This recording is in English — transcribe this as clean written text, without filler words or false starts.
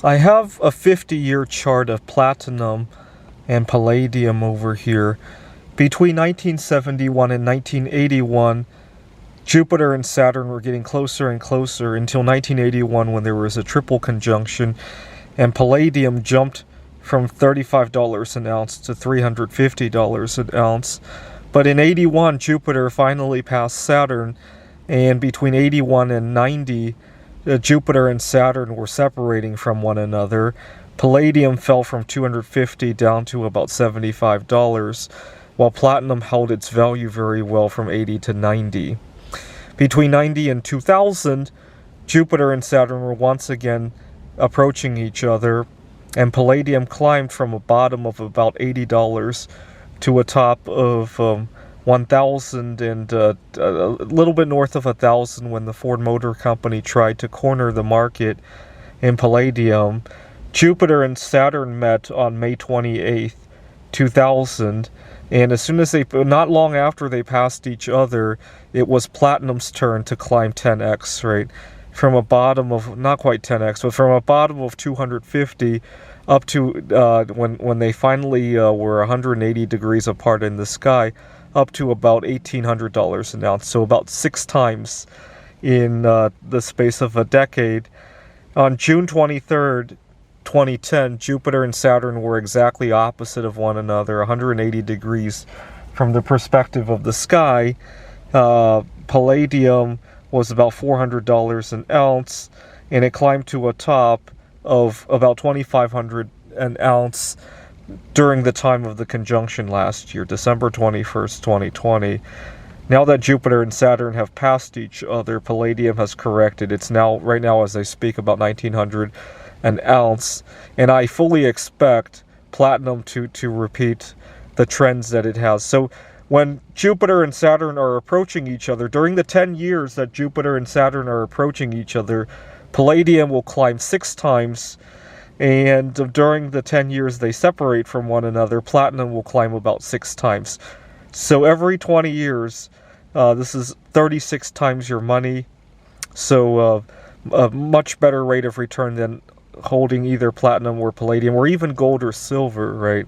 I have a 50-year chart of platinum and palladium over here. Between 1971 and 1981, Jupiter and Saturn were getting closer and closer until 1981 when there was a triple conjunction, and palladium jumped from $35 an ounce to $350 an ounce. But in 81, Jupiter finally passed Saturn, and between 81 and 90, Jupiter and Saturn were separating from one another. Palladium fell from $250 down to about $75, while platinum held its value very well from 80 to 90. Between 90 and 2000, Jupiter and Saturn were once again approaching each other, and palladium climbed from a bottom of about $80 to a top of 1,000 and a little bit north of 1,000 when the Ford Motor Company tried to corner the market in palladium. Jupiter and Saturn met on May 28th, 2000, and as soon as not long after they passed each other, it was platinum's turn to climb 10x, right? From a bottom of, not quite 10x, but from a bottom of 250 up to, when they finally were 180 degrees apart in the sky, up to about $1,800 an ounce, so about 6 times in the space of a decade. On June 23rd, 2010, Jupiter and Saturn were exactly opposite of one another, 180 degrees from the perspective of the sky. Palladium was about $400 an ounce, and it climbed to a top of about $2,500 an ounce during the time of the conjunction last year, December 21st, 2020. Now that Jupiter and Saturn have passed each other, palladium has corrected. It's now, right now as I speak, about $1,900 an ounce, and I fully expect platinum to repeat the trends that it has. So when Jupiter and Saturn are approaching each other, during the 10 years that Jupiter and Saturn are approaching each other, palladium will climb 6 times, and during the 10 years they separate from one another, platinum will climb about 6 times. So every 20 years, this is 36 times your money, so a much better rate of return than holding either platinum or palladium, or even gold or silver, right?